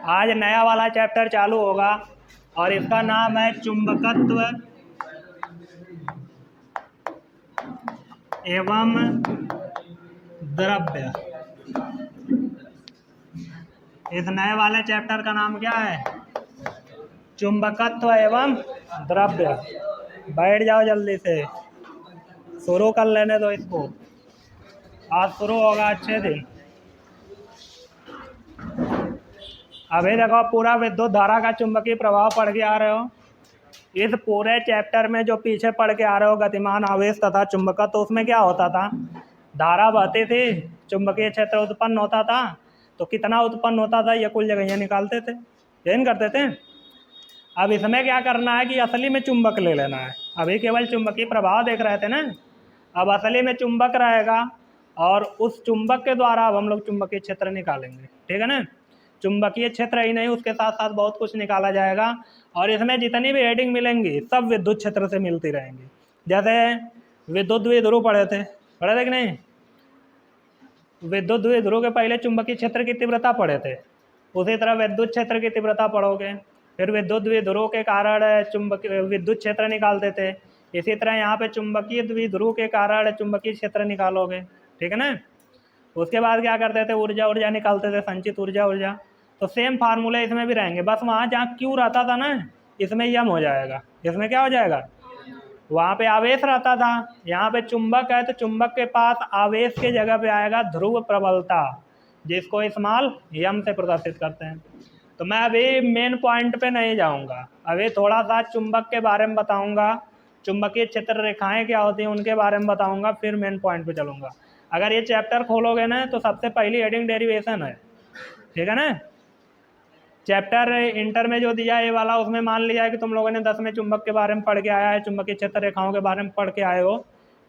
आज नया वाला चैप्टर चालू होगा और इसका नाम है चुंबकत्व एवं द्रव्य। इस नए वाले चैप्टर का नाम क्या है? चुंबकत्व एवं द्रव्य। बैठ जाओ जल्दी से, शुरू कर लेने दो इसको। आज शुरू होगा अच्छे दिन। अभी देखो पूरा विद्युत धारा का चुंबकीय प्रभाव पढ़ के आ रहे हो। इस पूरे चैप्टर में जो पीछे पढ़ के आ रहे हो गतिमान आवेश तथा चुंबकत्व, तो उसमें क्या होता था? धारा बहती थी, चुंबकीय क्षेत्र उत्पन्न होता था, तो कितना उत्पन्न होता था ये कुल जगह निकालते थे, यही करते थे। अब इसमें क्या करना है कि असली में चुंबक ले लेना है। अभी केवल चुंबकीय प्रभाव देख रहे थे ना, अब असली में चुंबक रहेगा और उस चुंबक के द्वारा अब हम लोग चुंबकीय क्षेत्र निकालेंगे। ठीक है ना? चुंबकीय क्षेत्र ही नहीं, उसके साथ साथ बहुत कुछ निकाला जाएगा और इसमें जितनी भी हेडिंग मिलेंगी सब विद्युत क्षेत्र से मिलती रहेंगी। जैसे विद्युत द्विध्रुव पढ़े थे कि नहीं? विद्युत द्विध्रुव के पहले चुंबकीय क्षेत्र की तीव्रता पढ़े थे, उसी तरह विद्युत क्षेत्र की तीव्रता पढ़ोगे, फिर विद्युत द्विध्रुव के कारण चुंबकीय विद्युत क्षेत्र निकालते थे। इसी तरह यहाँ पे चुंबकीय द्विध्रुव के कारण चुंबकीय क्षेत्र निकालोगे। ठीक है ना? उसके बाद क्या करते थे? ऊर्जा निकालते थे, संचित ऊर्जा। तो सेम फार्मूले इसमें भी रहेंगे, बस वहाँ जहाँ क्यू रहता था ना, इसमें यम हो जाएगा। इसमें क्या हो जाएगा? वहाँ पे आवेश रहता था, यहाँ पे चुंबक है तो चुंबक के पास आवेश के जगह पे आएगा ध्रुव प्रबलता, जिसको स्मॉल यम से प्रदर्शित करते हैं। तो मैं अभी मेन पॉइंट पे नहीं जाऊँगा, अभी थोड़ा सा चुंबक के बारे में बताऊँगा, चुंबकीय क्षेत्र रेखाएं क्या होती हैं उनके बारे में बताऊँगा, फिर मेन पॉइंट पे चलूँगा। अगर ये चैप्टर खोलोगे ना तो सबसे पहली हेडिंग डेरिवेशन है। ठीक है ना? चैप्टर इंटर में जो दिया ये वाला, उसमें मान लिया है कि तुम लोगों ने 10 में चुंबक के बारे में पढ़ के आया है, चुंबकीय क्षेत्र रेखाओं के बारे में पढ़ के आए हो।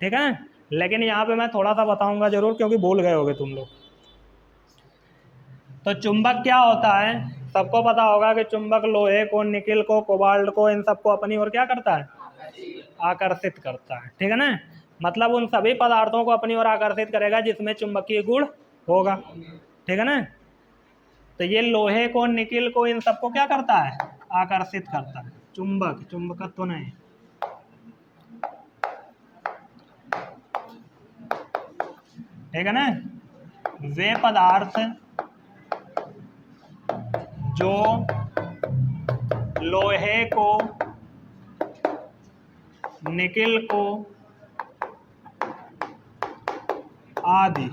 ठीक है? लेकिन यहाँ पे मैं थोड़ा सा बताऊंगा जरूर, क्योंकि भूल गए होगे तुम लोग। तो चुंबक क्या होता है? सबको पता होगा कि चुंबक लोहे को, निकिल को, कोबाल्ट को, इन सबको अपनी ओर क्या करता है? आकर्षित करता है। ठीक है ना? मतलब उन सभी पदार्थों को अपनी ओर आकर्षित करेगा जिसमें चुंबकीय गुण होगा। ठीक है ना? तो ये लोहे को, निकिल को, इन सबको क्या करता है? आकर्षित करता है। चुंबक, चुंबकत्व तो नहीं। ठीक है ना? वे पदार्थ जो लोहे को, निकिल को आदि,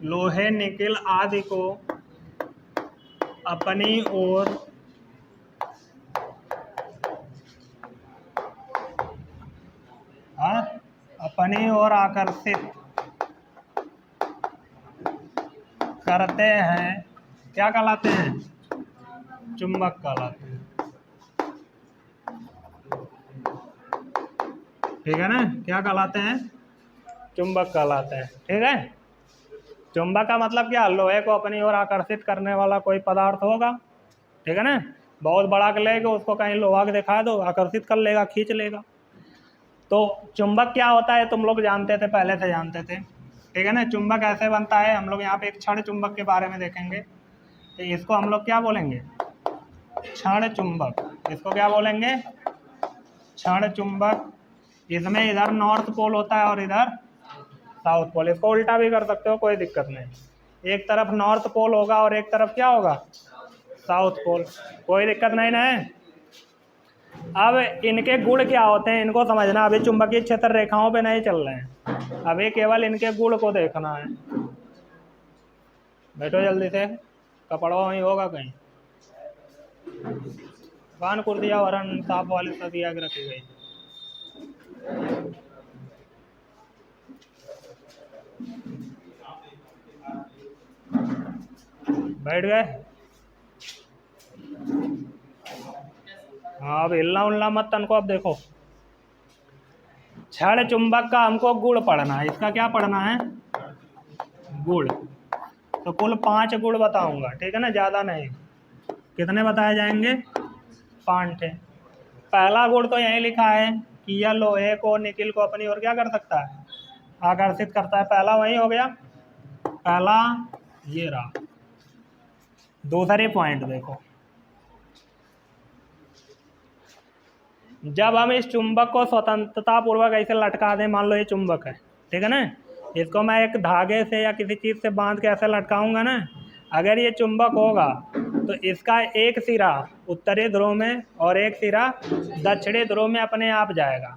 लोहे निकिल आदि को अपनी ओर आकर्षित करते हैं, क्या कहलाते हैं? चुंबक कहलाते हैं। ठीक है ना? क्या कहलाते हैं? चुंबक कहलाते हैं। ठीक है? चुंबक का मतलब क्या? लोहे को अपनी ओर आकर्षित करने वाला कोई पदार्थ होगा। ठीक है ना? बहुत बड़ा लेगा, उसको कहीं लोहा के दिखा दो, आकर्षित कर लेगा, खींच लेगा। तो चुंबक क्या होता है तुम लोग जानते थे, पहले से जानते थे। ठीक है ना? चुंबक ऐसे बनता है, हम लोग यहाँ पे एक क्षण चुंबक के बारे में देखेंगे। तो इसको हम लोग क्या बोलेंगे? क्षण चुंबक। इसको क्या बोलेंगे? क्षण चुंबक। इसमें इधर नॉर्थ पोल होता है और इधर साउथ पोल। इसको उल्टा भी कर सकते हो, कोई दिक्कत नहीं। एक तरफ नॉर्थ पोल होगा और एक तरफ क्या होगा? South pole. कोई दिक्कत नहीं ना है? अब इनके गुण क्या होते हैं इनको समझना। अभी चुंबकीय क्षेत्र रेखाओं पे नहीं चल रहे हैं, अभी केवल इनके गुण को देखना है। बैठो जल्दी से, कपड़ा वहीं होगा कहीं। कान कुर्दिया वरन साफ वाली सदिया रखी गई। बैठ गए? हाँ, अब हिलना उलना मत तन को। अब देखो, क्षण चुंबक का हमको गुण पढ़ना है। इसका क्या पढ़ना है? गुण। तो कुल 5 गुण बताऊंगा। ठीक है ना? ज़्यादा नहीं। कितने बताए जाएंगे? 5 थे। पहला गुण तो यही लिखा है कि यह लोहे को, निकिल को अपनी ओर क्या कर सकता है? आकर्षित करता है। पहला वही हो गया। पहला ये रहा। दूसरी पॉइंट देखो, जब हम इस चुंबक को स्वतंत्रता पूर्वक ऐसे लटका दें, मान लो ये चुंबक है, ठीक है ना, इसको मैं एक धागे से या किसी चीज़ से बांध के ऐसे लटकाऊंगा ना, अगर ये चुंबक होगा तो इसका एक सिरा उत्तरी ध्रुव में और एक सिरा दक्षिणी ध्रुव में अपने आप जाएगा।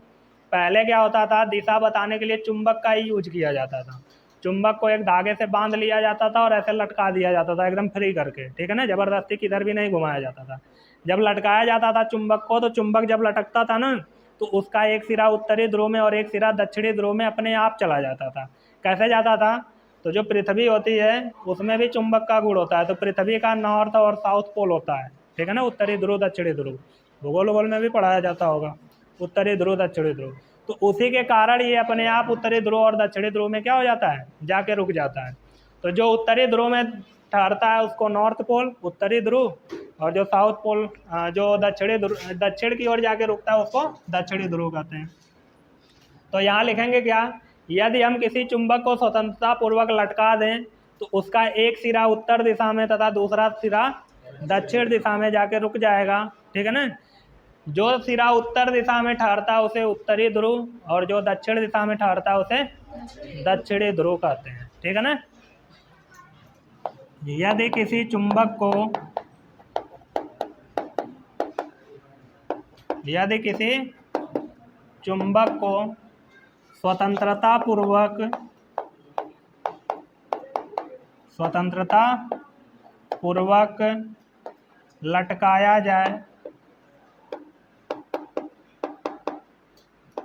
पहले क्या होता था, दिशा बताने के लिए चुंबक का ही यूज किया जाता था। चुंबक को एक धागे से बांध लिया जाता था और ऐसे लटका दिया जाता था एकदम फ्री करके, ठीक है ना, ज़बरदस्ती किधर भी नहीं घुमाया जाता था। जब लटकाया जाता था चुंबक को, तो चुंबक जब लटकता था ना, तो उसका एक सिरा उत्तरी ध्रुव में और एक सिरा दक्षिणी ध्रुव में अपने आप चला जाता था। कैसे जाता था, तो जो पृथ्वी होती है उसमें भी चुंबक का गुण होता है, तो पृथ्वी का नॉर्थ और साउथ पोल होता है, ठीक है ना, उत्तरी ध्रुव दक्षिणी ध्रुव, भूगोल वोगोल में भी पढ़ाया जाता होगा, उत्तरी ध्रुव दक्षिणी ध्रुव। तो उसी के कारण ये अपने आप उत्तरी ध्रुव और दक्षिणी ध्रुव में क्या हो जाता है, जाके रुक जाता है। तो जो उत्तरी ध्रुव में ठहरता है उसको नॉर्थ पोल उत्तरी ध्रुव, और जो साउथ पोल जो दक्षिण की ओर जाके रुकता है उसको दक्षिणी ध्रुव कहते हैं। तो यहाँ लिखेंगे क्या, यदि हम किसी चुंबक को स्वतंत्रता पूर्वक लटका दें तो उसका एक सिरा उत्तर दिशा में तथा दूसरा सिरा दक्षिण दिशा में जाके रुक जाएगा, ठीक है ना। जो सिरा उत्तर दिशा में ठहरता है उसे उत्तरी ध्रुव और जो दक्षिण दिशा में ठहरता है उसे दक्षिणी ध्रुव कहते हैं, ठीक है ना। यदि किसी चुंबक को स्वतंत्रता पूर्वक लटकाया जाए,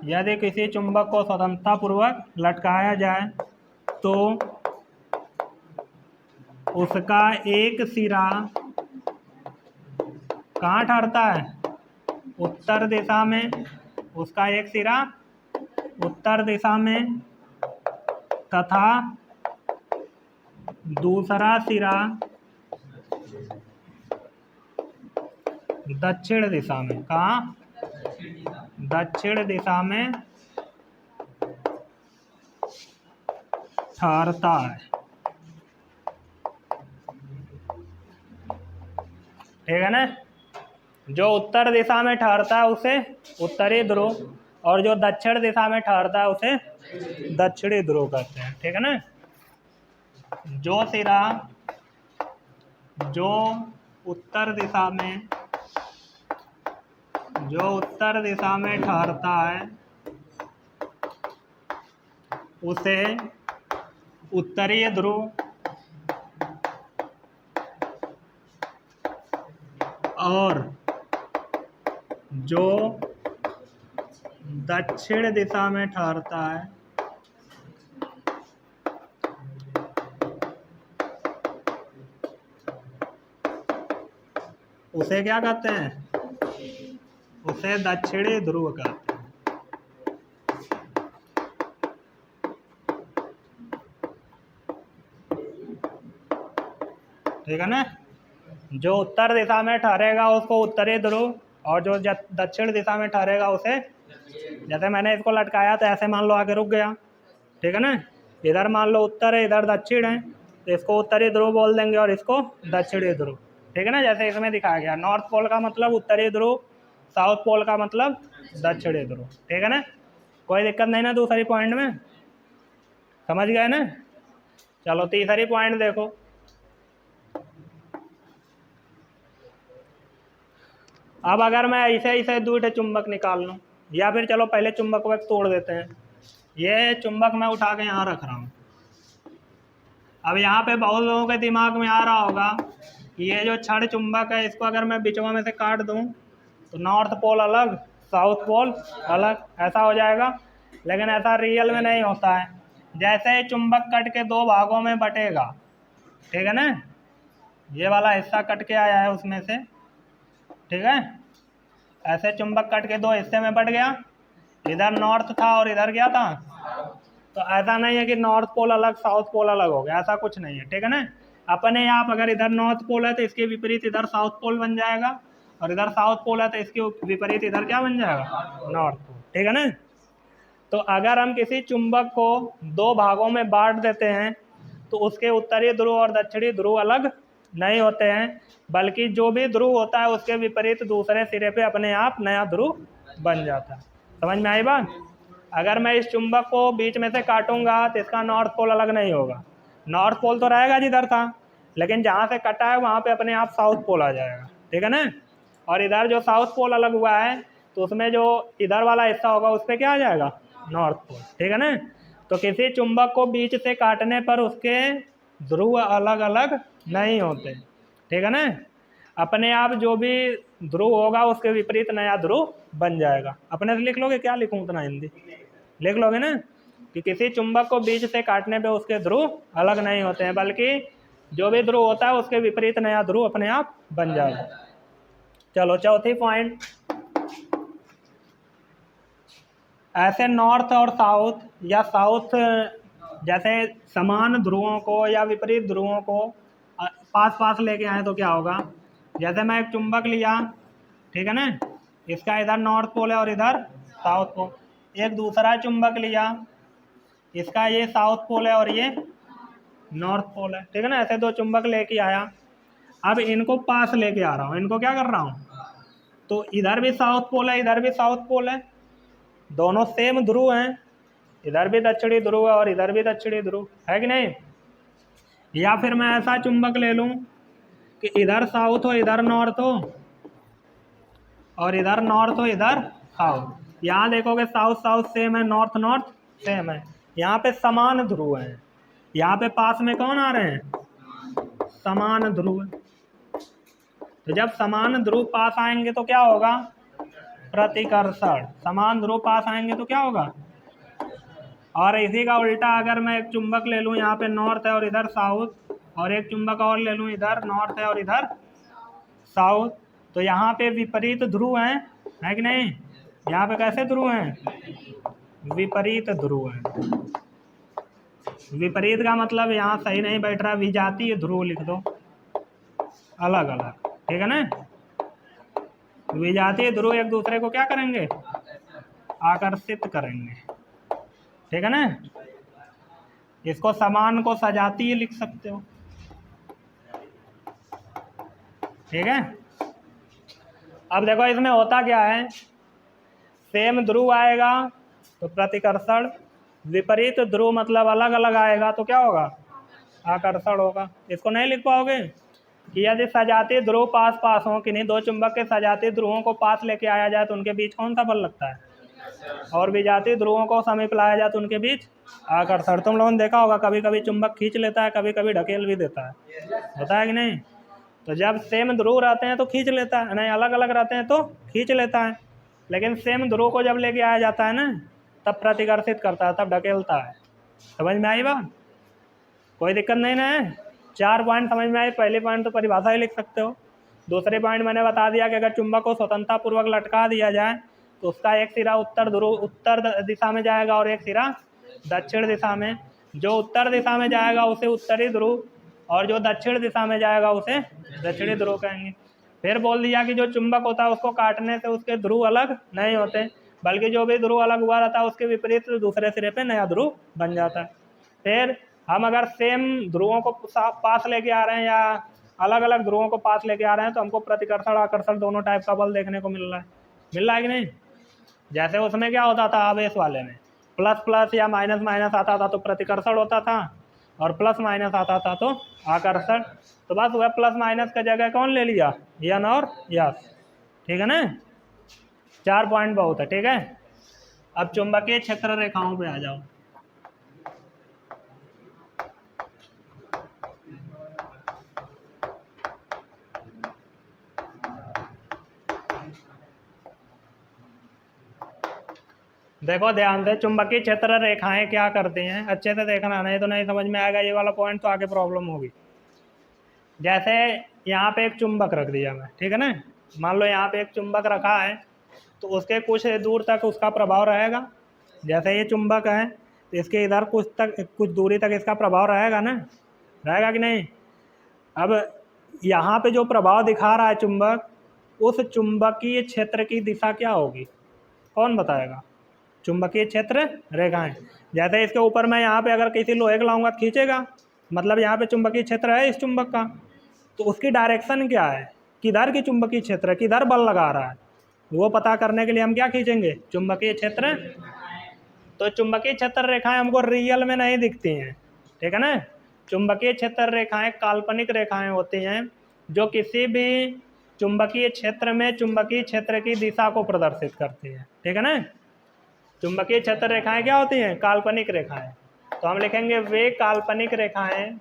यदि किसी चुंबक को स्वतंत्रता पूर्वक लटकाया जाए तो उसका एक सिरा कहाँ ठहरता है, उत्तर दिशा में, उसका एक सिरा उत्तर दिशा में तथा दूसरा सिरा दक्षिण दिशा में। कहाँ, दक्षिण दिशा में ठहरता है, ठीक है ना। जो उत्तर दिशा में ठहरता है उसे उत्तरी ध्रुव और जो दक्षिण दिशा में ठहरता है उसे दक्षिणी ध्रुव कहते हैं, ठीक है ना। जो सिरा जो उत्तर दिशा में ठहरता है उसे उत्तरी ध्रुव और जो दक्षिण दिशा में ठहरता है उसे क्या कहते हैं, उसे दक्षिणी ध्रुव कहते हैं, ठीक है ना। जो उत्तर दिशा में ठहरेगा उसको उत्तरी ध्रुव और जो दक्षिण दिशा में ठहरेगा उसे, जैसे मैंने इसको लटकाया तो ऐसे मान लो आगे रुक गया, ठीक है ना। इधर मान लो उत्तर है, इधर दक्षिण है, तो इसको उत्तरी ध्रुव बोल देंगे और इसको दक्षिणी ध्रुव, ठीक है ना। जैसे इसमें दिखाया गया, नॉर्थ पोल का मतलब उत्तरी ध्रुव, साउथ पोल का मतलब दक्षिणी ध्रुव, ठीक है ना। कोई दिक्कत नहीं ना दूसरी पॉइंट में, समझ गए ना। चलो तीसरी पॉइंट देखो, अब अगर मैं ऐसे दूसरे चुंबक निकाल लूँ, या फिर चलो पहले चुंबक को एक तोड़ देते हैं। ये चुंबक मैं उठा के यहाँ रख रहा हूँ। अब यहाँ पे बहुत लोगों के दिमाग में आ रहा होगा कि ये जो छड़ चुंबक है इसको अगर मैं बिचवा में से काट दूँ तो नॉर्थ पोल अलग साउथ पोल अलग, ऐसा हो जाएगा। लेकिन ऐसा रियल में नहीं होता है। जैसे चुंबक कट के दो भागों में बटेगा, ठीक है ना, ये वाला हिस्सा कट के आया है उसमें से, ठीक है, ऐसे चुंबक कट के दो हिस्से में बट गया, इधर नॉर्थ था और इधर क्या था, तो ऐसा नहीं है कि नॉर्थ पोल अलग साउथ पोल अलग हो गया, ऐसा कुछ नहीं है, ठीक है ना। अपने आप अगर इधर नॉर्थ पोल है तो इसके विपरीत इधर साउथ पोल बन जाएगा, और इधर साउथ पोल है तो इसके विपरीत इधर क्या बन जाएगा, नॉर्थ पोल, ठीक है ना। तो अगर हम किसी चुंबक को दो भागों में बांट देते हैं तो उसके उत्तरी ध्रुव और दक्षिणी ध्रुव अलग नहीं होते हैं, बल्कि जो भी ध्रुव होता है उसके विपरीत दूसरे सिरे पे अपने आप नया ध्रुव बन जाता है। समझ में आई बात? अगर मैं इस चुंबक को बीच में से काटूंगा तो इसका नॉर्थ पोल अलग नहीं होगा, नॉर्थ पोल तो रहेगा जिधर था, लेकिन जहाँ से कटा है वहाँ पे अपने आप साउथ पोल आ जाएगा, ठीक है ना। और इधर जो साउथ पोल अलग हुआ है तो उसमें जो इधर वाला हिस्सा होगा उस पर क्या आ जाएगा, नॉर्थ पोल, ठीक है ना। तो किसी चुंबक को बीच से काटने पर उसके ध्रुव अलग अलग नहीं होते, ठीक है ना। अपने आप जो भी ध्रुव होगा उसके विपरीत नया ध्रुव बन जाएगा। अपने से लिख लोगे, क्या लिखूं उतना हिंदी लिख लोगे ना, कि किसी चुंबक को बीच से काटने पे उसके ध्रुव अलग नहीं होते हैं, बल्कि जो भी ध्रुव होता है उसके विपरीत नया ध्रुव अपने आप बन जाएगा। चलो चौथी पॉइंट, ऐसे नॉर्थ और साउथ या साउथ जैसे समान ध्रुवों को या विपरीत ध्रुवों को पास पास लेके आए तो क्या होगा। जैसे मैं एक चुंबक लिया, ठीक है ना, इसका इधर नॉर्थ पोल है और इधर साउथ पोल। एक दूसरा चुंबक लिया, इसका ये साउथ पोल है और ये नॉर्थ पोल है, ठीक है ना। ऐसे दो चुंबक लेके आया, अब इनको पास लेके आ रहा हूँ, इनको क्या कर रहा हूँ, तो इधर भी साउथ पोल है इधर भी साउथ पोल है, दोनों सेम ध्रुव हैं, इधर भी दक्षिणी ध्रुव है और इधर भी दक्षिणी ध्रुव है कि नहीं। या फिर मैं ऐसा चुंबक ले लूं कि इधर साउथ हो इधर नॉर्थ हो और इधर नॉर्थ हो इधर साउथ। यहाँ देखोगे साउथ साउथ सेम है, नॉर्थ नॉर्थ सेम है, यहाँ पे समान ध्रुव है, यहाँ पे पास में कौन आ रहे हैं, समान ध्रुव। तो जब समान ध्रुव पास आएंगे तो क्या होगा, प्रतिकर्षण। समान ध्रुव पास आएंगे तो क्या होगा। और इसी का उल्टा अगर मैं एक चुंबक ले लूँ, यहाँ पे नॉर्थ है और इधर साउथ, और एक चुंबक और ले लूँ, इधर नॉर्थ है और इधर साउथ, तो यहाँ पे विपरीत ध्रुव हैं, है कि नहीं। यहाँ पे कैसे ध्रुव हैं, विपरीत ध्रुव हैं। विपरीत का मतलब यहाँ सही नहीं बैठ रहा, विजातीय ध्रुव लिख दो, अलग अलग, ठीक है ना। विजातीय ध्रुव एक दूसरे को क्या करेंगे, आकर्षित करेंगे, ठीक है ना। इसको समान को सजातीय लिख सकते हो, ठीक है। अब देखो इसमें होता क्या है, सेम ध्रुव आएगा तो प्रतिकर्षण, विपरीत ध्रुव मतलब अलग अलग आएगा तो क्या होगा, आकर्षण होगा। इसको नहीं लिख पाओगे कि यदि सजातीय ध्रुव पास पास हो, किन्हीं दो चुंबक के सजातीय ध्रुवों को पास लेके आया जाए तो उनके बीच कौन सा बल लगता है, और विजातीय ध्रुवों को समीप लाया जाए तो उनके बीच आकर्षण। तुम लोगों ने देखा होगा कभी कभी चुंबक खींच लेता है, कभी कभी ढकेल भी देता है, होता है कि नहीं। तो जब सेम ध्रुव रहते हैं तो खींच लेता है, नहीं अलग अलग रहते हैं तो खींच लेता है, लेकिन सेम ध्रुव को जब लेके आया जाता है ना तब प्रतिकर्षित करता है, तब ढकेलता है। समझ में आई बात, कोई दिक्कत नहीं ना है। 4 पॉइंट समझ में आए। पहले पॉइंट तो परिभाषा ही लिख सकते हो, दूसरे पॉइंट मैंने बता दिया कि अगर चुंबक को स्वतंत्रता पूर्वक लटका दिया जाए तो उसका एक सिरा उत्तर दिशा में जाएगा और एक सिरा दक्षिण दिशा में। जो उत्तर दिशा में जाएगा उसे उत्तरी ध्रुव और जो दक्षिण दिशा में जाएगा उसे दक्षिणी ध्रुव कहेंगे। फिर बोल दिया कि जो चुंबक होता है उसको काटने से उसके ध्रुव अलग नहीं होते, बल्कि जो भी ध्रुव अलग हुआ रहता है उसके विपरीत दूसरे सिरे पे नया ध्रुव बन जाता है। फिर हम अगर सेम ध्रुवों को पास लेके आ रहे हैं या अलग अलग ध्रुवों को पास लेके आ रहे हैं तो हमको प्रतिकर्षण आकर्षण दोनों टाइप का बल देखने को मिल रहा है कि नहीं। जैसे उसमें क्या होता था, आवेश वाले में प्लस प्लस या माइनस माइनस आता था तो प्रतिकर्षण होता था, और प्लस माइनस आता था तो आकर्षण। तो बस वह प्लस माइनस का जगह कौन ले लिया, यन और यस, ठीक है ना। 4 पॉइंट बहुत है, ठीक है। अब चुंबकीय क्षेत्र रेखाओं पे आ जाओ। देखो ध्यान से, चुंबकीय क्षेत्र रेखाएं क्या करती हैं, अच्छे से देखना, नहीं तो नहीं समझ में आएगा ये वाला पॉइंट तो आगे प्रॉब्लम होगी। जैसे यहाँ पे एक चुंबक रख दिया मैं, ठीक है ना, मान लो यहाँ पे एक चुंबक रखा है तो उसके कुछ दूर तक उसका प्रभाव रहेगा। जैसे ये चुंबक है तो इसके इधर कुछ दूरी तक इसका प्रभाव रहेगा ना, रहेगा कि नहीं। अब यहाँ पे जो प्रभाव दिखा रहा है चुंबक, उस चुंबकीय क्षेत्र की दिशा क्या होगी, कौन बताएगा। चुंबकीय क्षेत्र रेखाएं, जैसे इसके ऊपर मैं यहाँ पे अगर किसी लोहे का लाऊंगा खींचेगा, मतलब यहाँ पे चुंबकीय क्षेत्र है इस चुंबक का, तो उसकी डायरेक्शन क्या है, किधर की चुंबकीय क्षेत्र, किधर बल लगा रहा है, वो पता करने के लिए हम क्या खींचेंगे, चुंबकीय क्षेत्र। तो चुंबकीय क्षेत्र रेखाएं हमको रियल में नहीं दिखती हैं, ठीक है ना। चुंबकीय क्षेत्र रेखाएं काल्पनिक रेखाएं होती हैं जो किसी भी चुंबकीय क्षेत्र में चुंबकीय क्षेत्र की दिशा को प्रदर्शित करती है, ठीक है ना। चुंबकीय क्षेत्र रेखाएं क्या होती हैं, काल्पनिक रेखाएं। तो हम लिखेंगे वे काल्पनिक रेखाएं,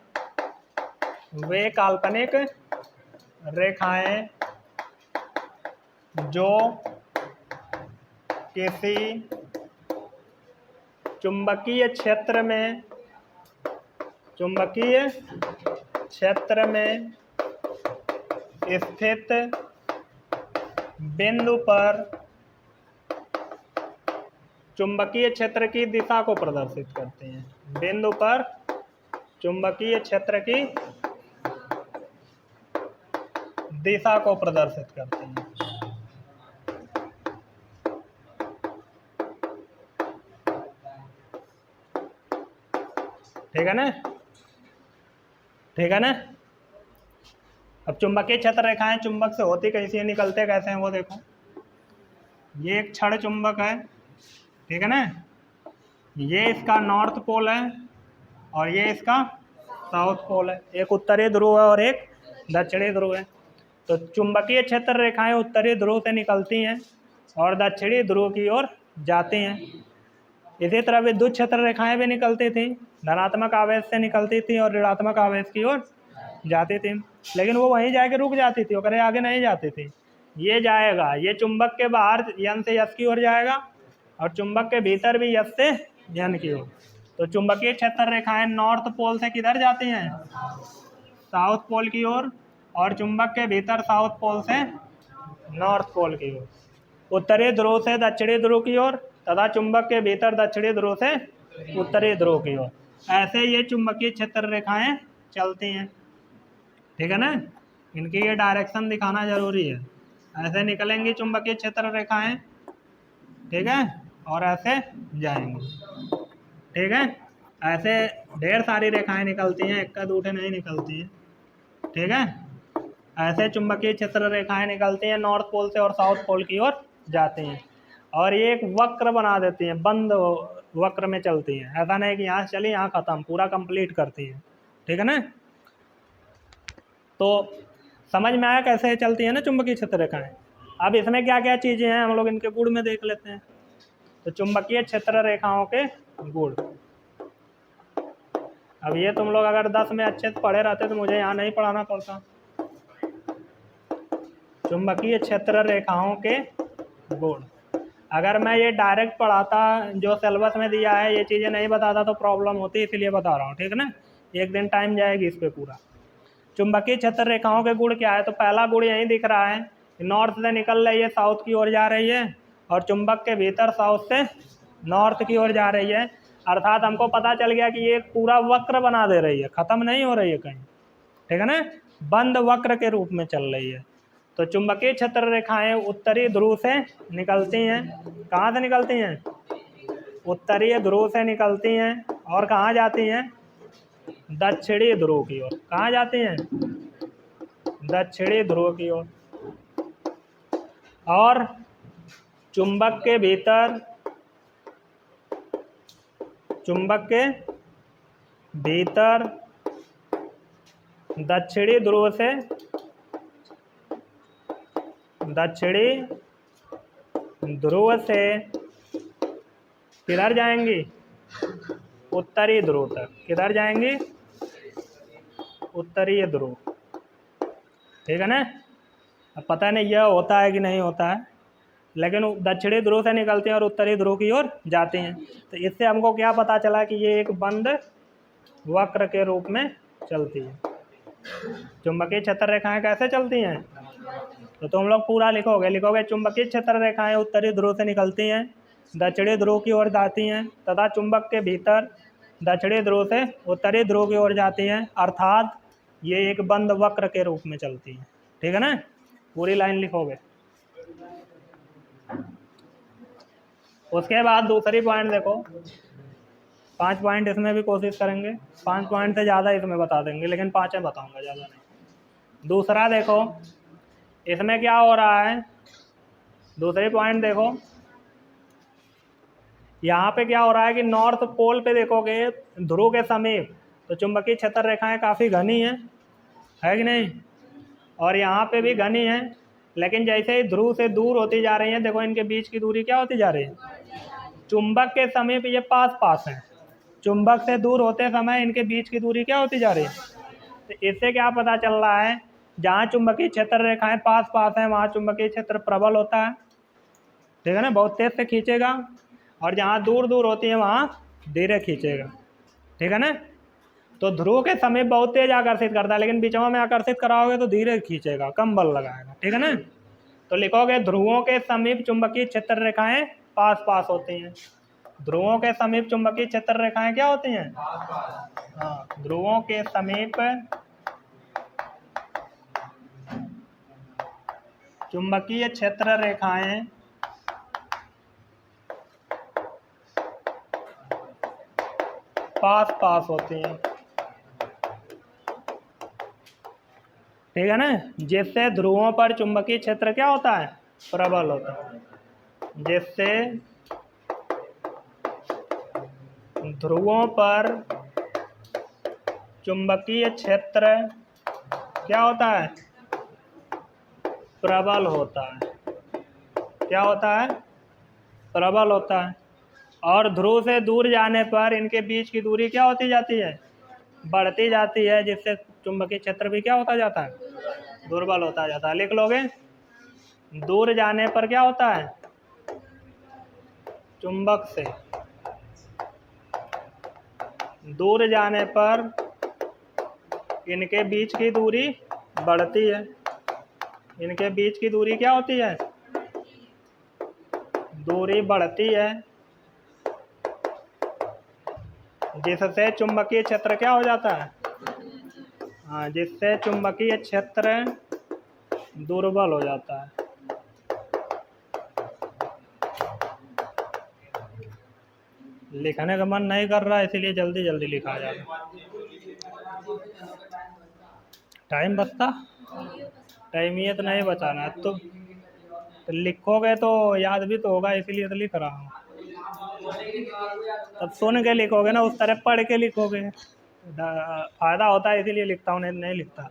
वे काल्पनिक रेखाएं जो किसी चुंबकीय क्षेत्र में, चुंबकीय क्षेत्र में स्थित बिंदु पर चुंबकीय क्षेत्र की दिशा को प्रदर्शित करते हैं, बिंदु पर चुंबकीय क्षेत्र की दिशा को प्रदर्शित करते हैं। ठीक है ना, ठीक है ना। अब चुंबकीय क्षेत्र रेखाएं चुंबक से होती कैसी है, निकलते कैसे हैं वो देखो। ये एक क्षण चुंबक है, ठीक है ना। ये इसका नॉर्थ पोल है और ये इसका साउथ पोल है, एक उत्तरी ध्रुव है और एक दक्षिणी ध्रुव है। तो चुंबकीय क्षेत्र रेखाएं उत्तरी ध्रुव से निकलती हैं और दक्षिणी ध्रुव की ओर जाती हैं। इसी तरह विद्युत क्षेत्र रेखाएं भी निकलती थी, धनात्मक आवेश से निकलती थी और ऋणात्मक आवेश की ओर जाती थी, लेकिन वो वहीं जाके रुक जाती थी, और आगे नहीं जाती थी। ये जाएगा, ये चुंबक के बाहर यन से यस की ओर जाएगा और चुंबक के भीतर भी यस से यन की ओर। तो चुंबकीय क्षेत्र रेखाएं नॉर्थ पोल से किधर जाती हैं, साउथ पोल की ओर, और चुंबक के भीतर साउथ पोल से नॉर्थ पोल की ओर, उत्तरी ध्रुव से दक्षिणी ध्रुव की ओर तथा चुंबक के भीतर दक्षिणी ध्रुव से उत्तरी ध्रुव की ओर। ऐसे ये चुंबकीय क्षेत्र रेखाएं चलती हैं, ठीक है ना। इनकी ये डायरेक्शन दिखाना जरूरी है। ऐसे निकलेंगी चुंबकीय क्षेत्र रेखाएं, ठीक है, और ऐसे जाएंगी, ठीक है। ऐसे ढेर सारी रेखाएं निकलती हैं, इक्का दूठे नहीं निकलती हैं, ठीक है। ऐसे चुंबकीय क्षेत्र रेखाएं निकलती हैं, नॉर्थ पोल से और साउथ पोल की ओर जाती हैं और ये एक वक्र बना देती हैं, बंद वक्र में चलती हैं। ऐसा नहीं कि यहाँ चली यहाँ ख़त्म, पूरा कंप्लीट करती हैं, ठीक है ना। तो समझ में आया कैसे चलती है ना चुंबकीय क्षेत्र रेखाएं। अब इसमें क्या क्या चीज़ें हैं हम लोग इनके गुण में देख लेते हैं। तो चुंबकीय क्षेत्र रेखाओं के गुण, अब ये तुम लोग अगर 10 में अच्छे से पढ़े रहते तो मुझे यहाँ नहीं पढ़ाना पड़ता। चुंबकीय क्षेत्र रेखाओं के गुण, अगर मैं ये डायरेक्ट पढ़ाता जो सिलेबस में दिया है, ये चीज़ें नहीं बताता तो प्रॉब्लम होती, इसलिए बता रहा हूँ, ठीक है ना। एक दिन टाइम जाएगी इस पर पूरा। चुंबकीय क्षेत्र रेखाओं के गुण क्या है, तो पहला गुण यही दिख रहा है, नॉर्थ से निकल रही है साउथ की ओर जा रही है और चुंबक के भीतर साउथ से नॉर्थ की ओर जा रही है। अर्थात हमको पता चल गया कि ये पूरा वक्र बना दे रही है, ख़त्म नहीं हो रही है कहीं, ठीक है ना, बंद वक्र के रूप में चल रही है। तो चुंबकीय क्षेत्र रेखाएं उत्तरी ध्रुव से निकलती हैं, कहाँ से निकलती हैं, उत्तरी ध्रुव से निकलती हैं और कहाँ जाती हैं, दक्षिणी ध्रुव की ओर। कहाँ जाती हैं, दक्षिणी ध्रुव की ओर। और चुंबक के भीतर, चुंबक के भीतर दक्षिणी ध्रुव से, दक्षिणी ध्रुव से किधर जाएंगी, उत्तरी ध्रुव तक। किधर जाएंगी, उत्तरी ध्रुव, ठीक है ना। अब पता नहीं यह होता है कि नहीं होता है, लेकिन दक्षिणी ध्रुव से निकलती हैं और उत्तरी ध्रुव की ओर जाती हैं। तो इससे हमको क्या पता चला कि ये एक बंद वक्र के रूप में चलती है। चुंबकीय क्षेत्र रेखाएं कैसे चलती हैं, तो तुम लोग पूरा लिखोगे चुंबकीय क्षेत्र रेखाएं उत्तरी ध्रुव से निकलती हैं, दक्षिणी ध्रुव की ओर जाती हैं तथा चुंबक के भीतर दक्षिणी ध्रुव से उत्तरी ध्रुव की ओर जाती हैं, अर्थात ये एक बंद वक्र के रूप में चलती हैं, ठीक है ना। पूरी लाइन लिखोगे। उसके बाद दूसरी पॉइंट देखो, 5 पॉइंट इसमें भी कोशिश करेंगे, 5 पॉइंट से ज़्यादा इसमें बता देंगे, लेकिन 5 बताऊंगा, ज़्यादा नहीं। दूसरा देखो इसमें क्या हो रहा है, दूसरे पॉइंट देखो, यहाँ पे क्या हो रहा है कि नॉर्थ पोल पे देखोगे ध्रुव के समीप तो चुंबकीय क्षेत्र रेखाएं काफ़ी घनी है कि नहीं, और यहाँ पे भी घनी है, लेकिन जैसे ही ध्रुव से दूर होती जा रही है देखो इनके बीच की दूरी क्या होती जा रही है, चुंबक के समीप ये पास पास है, चुंबक से दूर होते समय इनके बीच की दूरी क्या होती जा रही है। तो इससे क्या पता चल रहा है, जहाँ चुंबकीय क्षेत्र रेखाएं पास पास हैं वहाँ चुंबकीय क्षेत्र प्रबल होता है, ठीक है ना, बहुत तेज से खींचेगा, और जहाँ दूर दूर होती है वहाँ धीरे खींचेगा, ठीक है ना। तो ध्रुव के समीप बहुत तेज आकर्षित करता है, लेकिन बीचों में आकर्षित कराओगे तो धीरे खींचेगा, कम बल लगाएगा, ठीक है ना। तो लिखोगे ध्रुवों के समीप चुंबकीय क्षेत्र रेखाएं पास पास होती हैं, ध्रुवों के समीप चुंबकीय क्षेत्र रेखाएं क्या होती हैं, हाँ, ध्रुवों के समीप चुंबकीय क्षेत्र रेखाएं पास पास होती हैं, ठीक है ना, जिससे ध्रुवों पर चुंबकीय क्षेत्र क्या होता है, प्रबल होता है, जिससे ध्रुवों पर चुंबकीय क्षेत्र क्या होता है, प्रबल होता है, क्या होता है, प्रबल होता है, और ध्रुव से दूर जाने पर इनके बीच की दूरी क्या होती जाती है, बढ़ती जाती है, जिससे चुंबकीय क्षेत्र भी क्या होता जाता है, दुर्बल होता जाता है। लिख लोगे, दूर जाने पर क्या होता है, चुंबक से दूर जाने पर इनके बीच की दूरी बढ़ती है, इनके बीच की दूरी क्या होती है, दूरी बढ़ती है, जिससे चुंबकीय क्षेत्र क्या हो जाता है, हाँ, जिससे चुंबकीय क्षेत्र दुर्बल हो जाता है। लिखने का मन नहीं कर रहा इसीलिए जल्दी जल्दी लिखा जा रहा है। टाइम बचता, टाइम ये तो नहीं बचाना है, तो लिखोगे तो याद भी तो होगा, इसीलिए तो लिख रहा हूँ। तब सुन के लिखोगे ना, उस तरह पढ़ के लिखोगे फायदा होता है, इसीलिए लिखता हूँ, नहीं लिखता।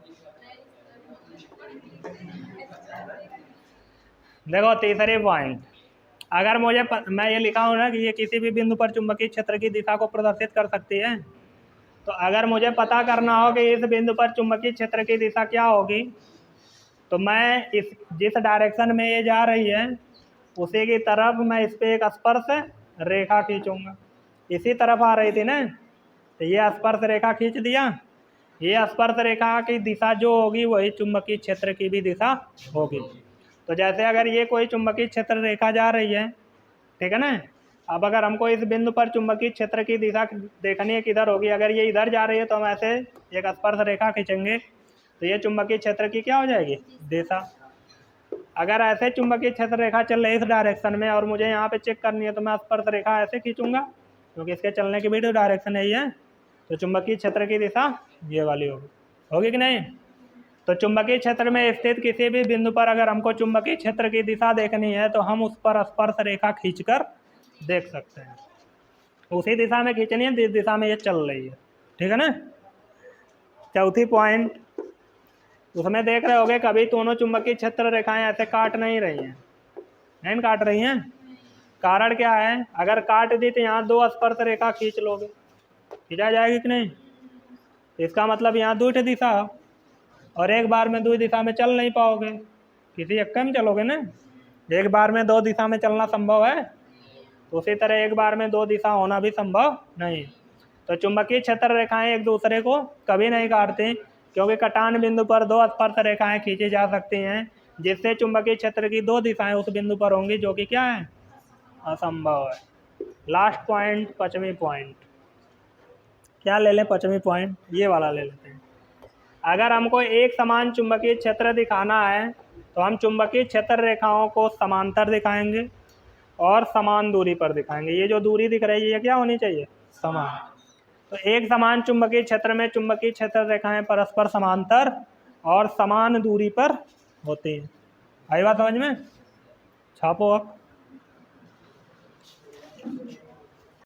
देखो तीसरे पॉइंट, अगर मुझे मैं ये लिखा हूँ ना कि ये किसी भी बिंदु पर चुंबकीय क्षेत्र की दिशा को प्रदर्शित कर सकती है, तो अगर मुझे पता करना हो कि इस बिंदु पर चुंबकीय क्षेत्र की दिशा क्या होगी, तो मैं जिस डायरेक्शन में ये जा रही है उसी की तरफ मैं इस पर एक स्पर्श रेखा खींचूंगा, इसी तरफ आ रही थी ना, तो ये स्पर्श रेखा खींच दिया, ये स्पर्श रेखा की दिशा जो होगी वही चुंबकीय क्षेत्र की भी दिशा होगी। तो जैसे अगर ये कोई चुंबकीय क्षेत्र रेखा जा रही है, ठीक है ना, अब अगर हमको इस बिंदु पर चुंबकीय क्षेत्र की दिशा देखनी है किधर होगी, अगर ये इधर जा रही है तो हम ऐसे एक स्पर्श रेखा खींचेंगे तो ये चुंबकीय क्षेत्र की क्या हो जाएगी, दिशा। अगर ऐसे चुंबकीय क्षेत्र रेखा चल रही है इस डायरेक्शन में और मुझे यहाँ पे चेक करनी है तो मैं स्पर्श रेखा ऐसे खींचूंगा, क्योंकि इसके चलने की भी तो डायरेक्शन यही है, तो चुंबकीय क्षेत्र की दिशा ये वाली होगी कि नहीं। तो चुंबकीय क्षेत्र में स्थित किसी भी बिंदु पर अगर हमको चुंबकीय क्षेत्र की दिशा देखनी है तो हम उस पर स्पर्श रेखा खींचकर देख सकते हैं, उसी दिशा में खींचनी है जिस दिशा में ये चल रही है, ठीक है ना। चौथी पॉइंट, उसमें देख रहे होगे कभी दोनों चुंबकीय क्षेत्र रेखाएं ऐसे काट नहीं रही हैं, नहीं काट रही हैं, कारण क्या है, अगर काट दी तो यहाँ दो स्पर्श रेखा खींच लोगे, खींचा जाएगी कि नहीं, इसका मतलब यहाँ दो दिशा हो और एक बार में दो दिशा में चल नहीं पाओगे, किसी एक में चलोगे ना, एक बार में दो दिशा में चलना संभव है, तो उसी तरह एक बार में दो दिशा होना भी संभव नहीं। तो चुंबकीय क्षेत्र रेखाएं एक दूसरे को कभी नहीं काटती, क्योंकि कटान बिंदु पर दो स्पर्श रेखाएं खींची जा सकती हैं, जिससे चुंबकीय क्षेत्र की दो दिशाएं उस बिंदु पर होंगी, जो कि क्या है, असंभव है। लास्ट पॉइंट, पांचवी पॉइंट, क्या ले लें, पांचवी पॉइंट ये वाला ले लेते हैं। अगर हमको एक समान चुंबकीय क्षेत्र दिखाना है तो हम चुंबकीय क्षेत्र रेखाओं को समांतर दिखाएंगे और समान दूरी पर दिखाएंगे। ये जो दूरी दिख रही है ये क्या होनी चाहिए, समान। तो एक समान चुंबकीय क्षेत्र में चुंबकीय क्षेत्र रेखाएं परस्पर समांतर और समान दूरी पर होते हैं। आई बात समझ में? छापो अब।